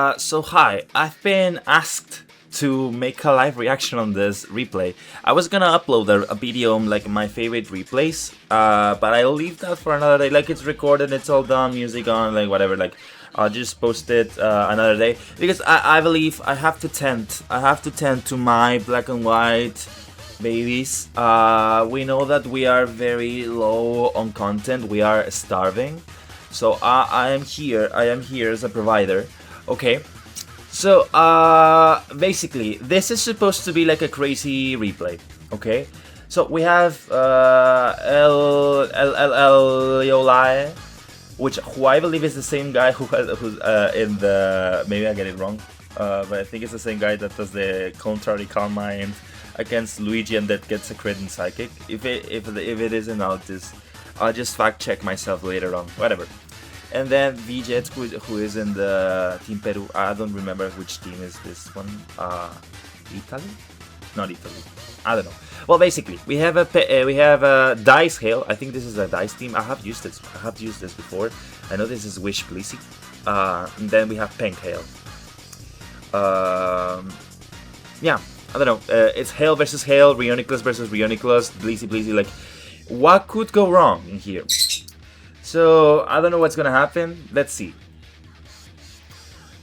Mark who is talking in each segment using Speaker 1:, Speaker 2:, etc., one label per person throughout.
Speaker 1: So hi, I've been asked to make a live reaction on this replay. I was gonna upload a video on like my favorite replays, but I'll leave that for another day. Like it's recorded, it's all done, music on, like whatever. Like I'll just post it another day because I believe I have to tend to my black and white babies. We know that we are very low on content. We are starving, so I am here. I am here as a provider. Okay, so basically, this is supposed to be like a crazy replay. Okay, so we have El Yolai, who I believe is the same guy who's in the, maybe I get it wrong, but I think it's the same guy that does the contrary calm mind against Luigi and that gets a crit in psychic. If it isn't, I'll just fact check myself later on. Whatever. And then VJet, who is in the Team Peru. I don't remember which team is this one. Italy? Not Italy. I don't know. Well, basically, we have a Dice Hail. I think this is a Dice team. I have used this. Before. I know this is Wish Blissey. And then we have Pink Hail. Yeah, I don't know. It's Hail versus Hail, Reuniclus versus Reuniclus, Blissey. Like, what could go wrong in here? So, I don't know what's gonna happen. Let's see.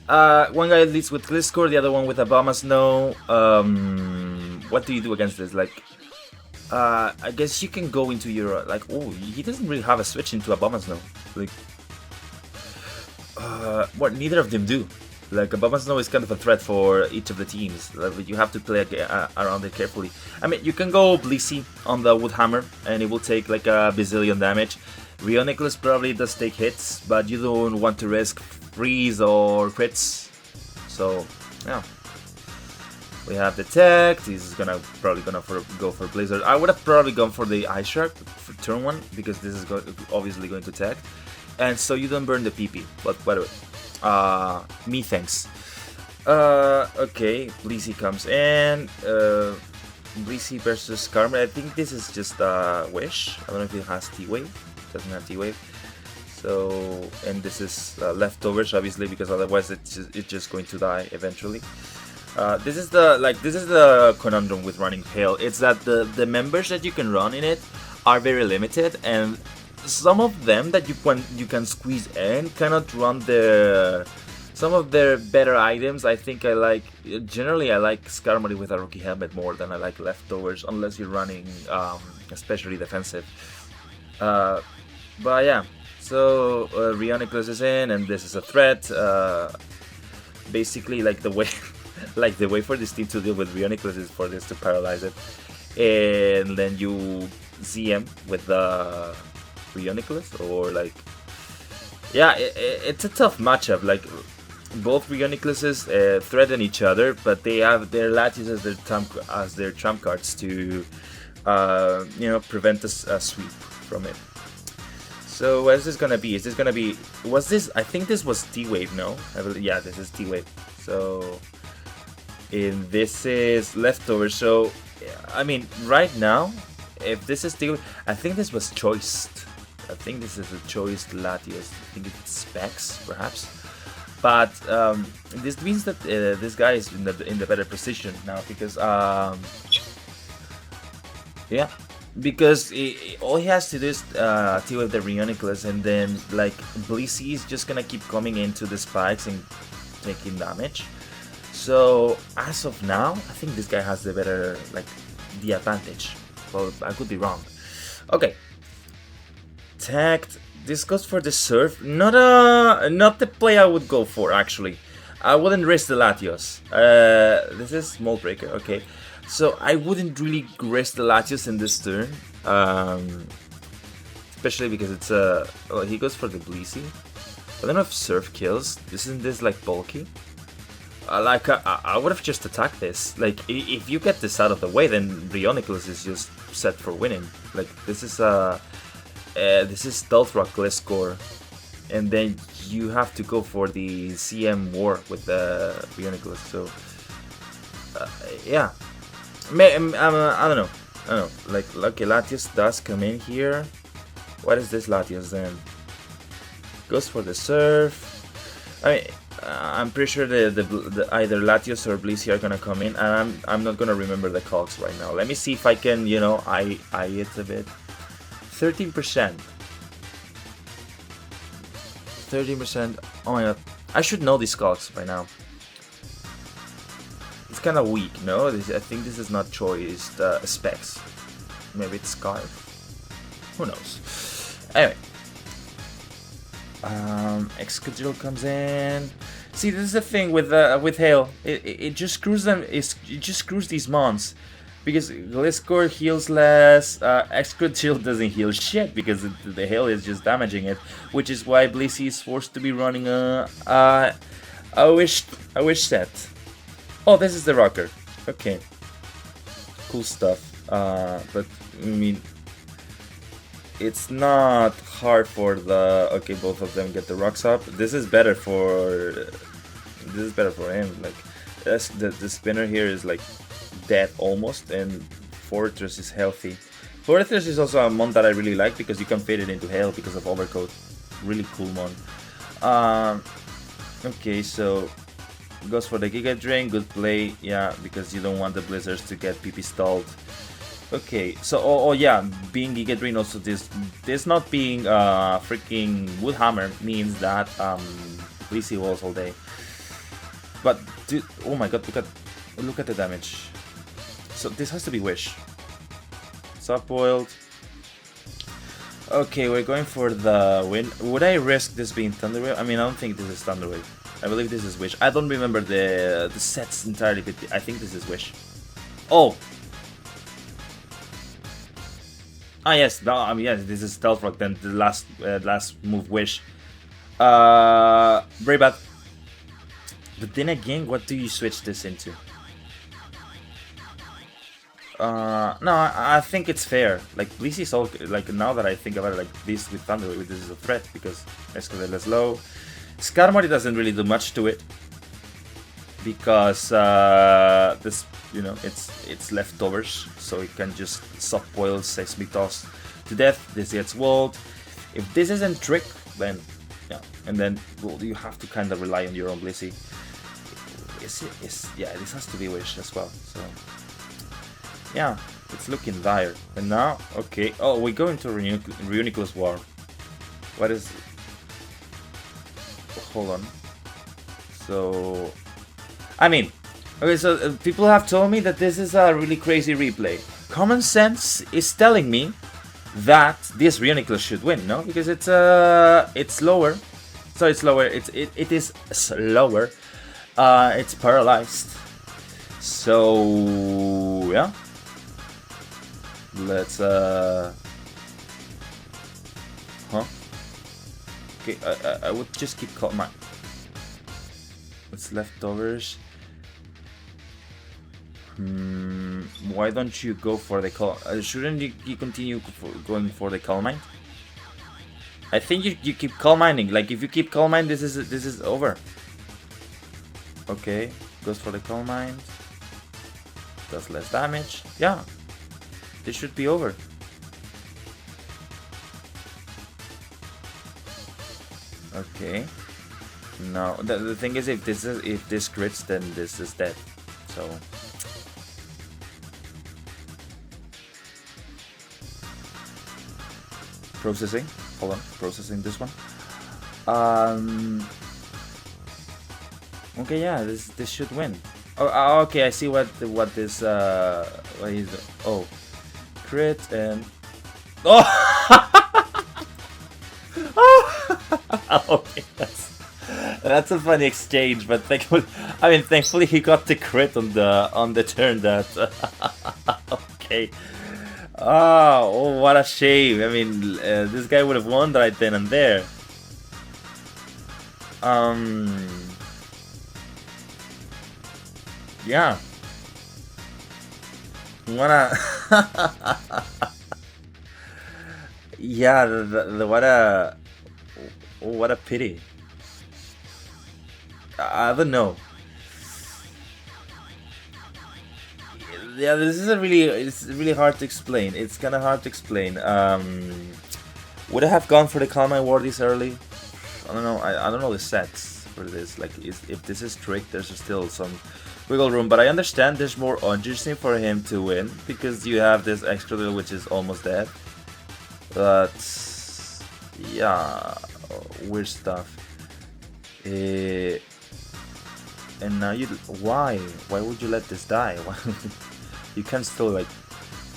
Speaker 1: One guy leads with Gliscor, the other one with Obama Snow. What do you do against this? Like, I guess you can go into your, like, oh, he doesn't really have a switch into Obama Snow. Like, what neither of them do. Like, Obama Snow is kind of a threat for each of the teams. Like, you have to play around it carefully. I mean, you can go Blissey on the Woodhammer, and it will take like a bazillion damage. Reuniclus probably does take hits, but you don't want to risk freeze or crits. So, yeah. We have the tech. This is probably gonna go for Blizzard. I would have probably gone for the Ice Shark for turn 1 because this is obviously going to tech, and so you don't burn the PP. But whatever. Me thanks. Okay, Blissey comes in. Blissey versus Karma. I think this is just Wish. I don't know if it has T-Wave. Doesn't have T-Wave. So, and this is leftovers obviously because otherwise it's just going to die eventually. This is the conundrum with running Hail. It's that the members that you can run in it are very limited, and some of them that you can squeeze in cannot run some of their better items. I think generally I like Skarmory with a rookie helmet more than I like leftovers, unless you're running especially defensive. But yeah, so Reuniclus is in, and this is a threat. Basically, like the way for this team to deal with Reuniclus is for this to paralyze it, and then you ZM with the Reuniclus, or like, yeah, it's a tough matchup. Like, both Reunicluses threaten each other, but they have their Latios as their trump cards to, prevent a sweep from it. So what is this gonna be? Is this gonna be? I think this was T-Wave. No, yeah, this is T-Wave. So, and this is leftover. So, I mean, right now, if this is T-Wave, I think this was choiced. I think this is a choiced Latios. I think it's specs, perhaps. But this means that this guy is in the better position now because yeah. Because all he has to do is T-Wave the Reuniclus, and then like Blissey is just gonna keep coming into the spikes and taking damage. So as of now, I think this guy has the advantage. Well, I could be wrong. Okay, tagged. This goes for the Surf. Not the play I would go for actually. I wouldn't risk the Latios. This is Mold Breaker. Okay. So I wouldn't really risk the Latios in this turn, especially because it's well, he goes for the Blissey. I don't know if Surf kills. Isn't this like bulky? I would have just attacked this. Like, if you get this out of the way, then Reuniclus is just set for winning. Like, this is Stealth Rock Gliscor, and then you have to go for the CM War with the Reuniclus. So yeah. I don't know. Like, okay, Latios does come in here. What is this Latios then? Goes for the Surf. I mean, I'm pretty sure the either Latios or Blissey are gonna come in, and I'm not gonna remember the cogs right now. Let me see if I can, eye it a bit. 13%. 13%. Oh my god, I should know these cogs by now. It's kind of weak, no? I think this is not choice specs. Maybe it's Scarf. Who knows? Anyway. Excadrill comes in. See, this is the thing with Hail. It just screws them. It just screws these mons, because Gliscor heals less. Excadrill doesn't heal shit because the Hail is just damaging it, which is why Blissey is forced to be running a wish set. Oh, this is the rocker. Okay, cool stuff. But I mean, it's not hard for the... Okay, both of them get the rocks up. This is better for him. Like, the spinner here is like dead almost, and Fortress is healthy. Fortress is also a mon that I really like because you can fit it into Hail because of Overcoat. Really cool mon. Okay, so goes for the Giga Drain. Good play, yeah, because you don't want the Blizzards to get PP stalled. Okay, so oh yeah, being Giga Drain also this not being freaking Woodhammer means that Blissey walls all day. But dude, oh my god, look at the damage. So this has to be Wish. Soft boiled. Okay, we're going for the win. Would I risk this being Thunderwave? I mean, I don't think this is Thunderwave. I believe this is Wish. I don't remember the sets entirely, but I think this is Wish. Oh. Ah yes, no, I mean, yes, this is Stealth Rock. Then the last move, Wish. Very bad. But then again, what do you switch this into? No, I think it's fair. Like Blissey's all like, now that I think about it, like this with Thunder, this is a threat because Escalade is low. Skarmory doesn't really do much to it because this, it's leftovers, so it can just soft boil Seismic Toss to death. This gets walled. If this isn't Trick, then yeah, and then well, you have to kind of rely on your own Blissey. Yeah, this has to be Wish as well. So yeah, it's looking dire. And now, okay, oh, we go into Reuniclus War. What is? Hold on. So, I mean, okay, so people have told me that this is a really crazy replay. Common sense is telling me that this Reuniclus should win, no? Because it's lower. So it's lower. It is slower. It's paralyzed. So yeah. Let's Okay, I would just keep my. It's leftovers. Why don't you go for the call? Shouldn't you continue going for the Calm Mind? I think you keep Calm Minding. Like if you keep Calm Mind, this is over. Okay, goes for the Calm Mind. Does less damage. Yeah, this should be over. Okay. No, the thing is, if this crits, then this is dead. So processing. Hold on, processing this one. Okay, yeah, this should win. Oh, okay, I see what this what is. Oh, crit and oh. Okay, that's a funny exchange, but thankfully he got the crit on the turn that. Okay. Oh, what a shame. I mean, this guy would have won right then and there. Yeah. Yeah, what a pity. I don't know. Yeah, it's really hard to explain. It's kind of hard to explain. Would I have gone for the Calm Mind War this early? I don't know. I don't know the sets. for this. Like, if this is tricked, there's still some wiggle room. But I understand there's more urgency for him to win because you have this Extraordinaire which is almost dead. But yeah, weird stuff. And now why would you let this die? You can still, like,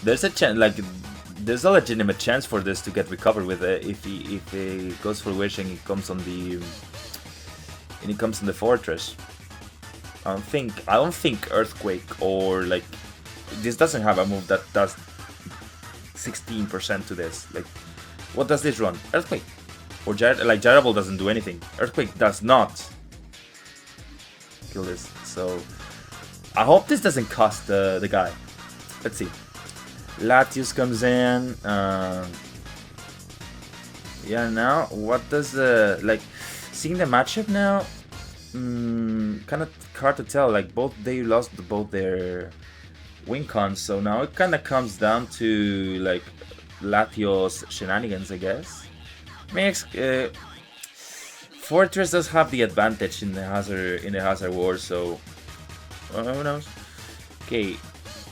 Speaker 1: there's a chance, like, there's a legitimate chance for this to get recovered with it if he goes for wish and he comes on the fortress. I don't think Earthquake or, like, this doesn't have a move that does 16% to this. Like, what does this run? Earthquake or like Jarable doesn't do anything. Earthquake does not kill this. So I hope this doesn't cost the guy. Let's see. Latios comes in. Yeah, now what does like, seeing the matchup now? Kind of hard to tell. Like, they lost both their win cons, so now it kind of comes down to, like, Latios shenanigans, I guess. Fortress does have the advantage in the hazard war, so who knows? Okay,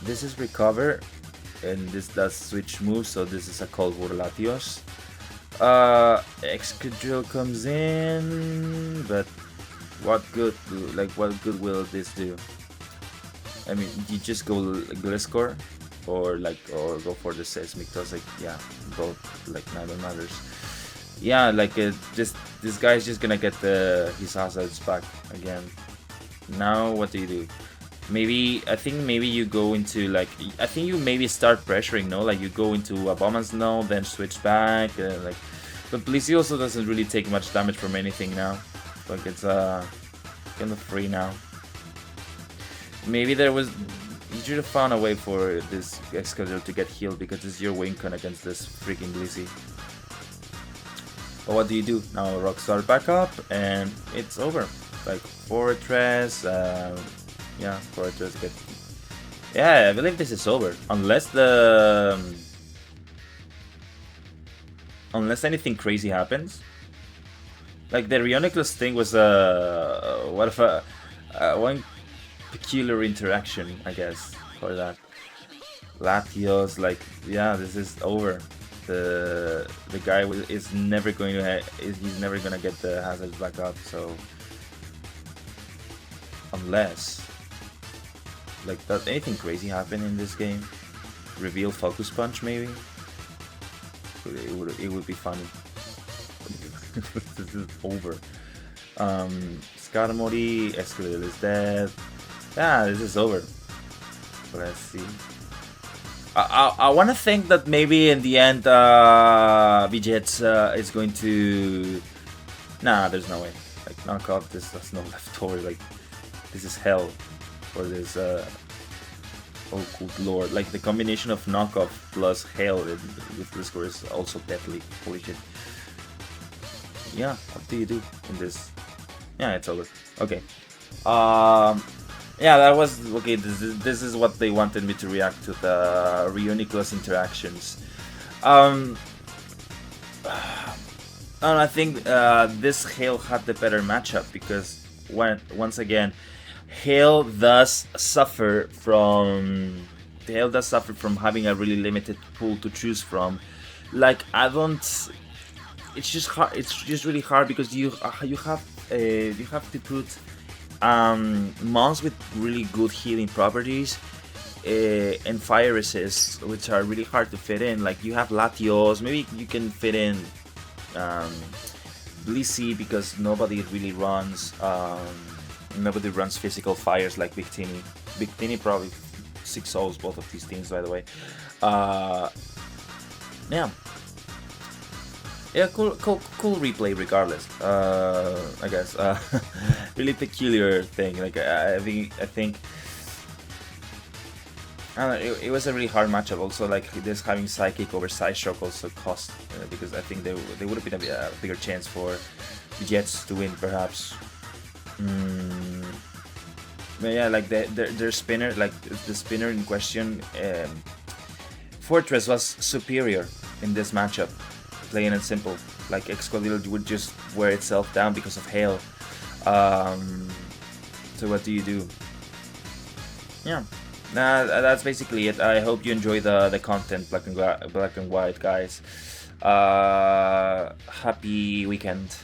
Speaker 1: this is recover, and this does switch moves, so this is a Cold War Latios. Excadrill comes in, but what good will this do? I mean, you just go Gliscor or go for the Seismic Toss, like, yeah, both, like, neither matters. Yeah, like, this guy's just gonna get his hazards back again. Now what do you do? I think maybe you go into, like, I think you maybe start pressuring, no? Like, you go into Abomin's now, then switch back, like, but Blissey also doesn't really take much damage from anything now. Like, it's kind of free now. Maybe you should have found a way for this Excadrill to get healed because it's your win con against this freaking Blissey. But what do you do? Now Rockstar back up and it's over. Like, Fortress, yeah, Fortress get... Yeah, I believe this is over. Unless anything crazy happens. Like, the Reuniclus thing was one peculiar interaction, I guess, for that. Latios, like, yeah, this is over. The guy is never going to he's never gonna get the hazards back up. So unless, like, does anything crazy happen in this game? Reveal Focus Punch, maybe. It would be funny. This is over. Skarmory, Escalade is dead. Yeah, this is over. Let's see. I want to think that maybe in the end, Vegeta is going to... Nah, there's no way. Like, knock off this, there's no leftover. Like, this is hell for this... Oh, good lord. Like, the combination of knockoff plus hell with this score is also deadly. Holy shit. Yeah, what do you do in this? Yeah, it's over. Okay. Yeah, that was okay. This is what they wanted me to react to, the Reuniclus interactions. And I think this Hail had the better matchup because once again, Hail does suffer from having a really limited pool to choose from. Like, it's just hard. It's just really hard because you have to put mons with really good healing properties and fire resist, which are really hard to fit in. Like, you have Latios, maybe you can fit in Blissey because nobody really runs physical fires like Victini. Victini probably 6-0s both of these teams, by the way. Yeah, cool replay regardless. I guess really peculiar thing. Like, I think it was a really hard matchup. Also, like, this having Psychic over Psyshock also cost because I think they would have been a bigger chance for the Jets to win, perhaps. But yeah, like their spinner, like the spinner in question, Fortress was superior in this matchup. Plain and simple. Like, Excadrill would just wear itself down because of Hail. Um, so what do you do? Yeah, that's basically it. I hope you enjoy the content, black and white, guys. Happy weekend.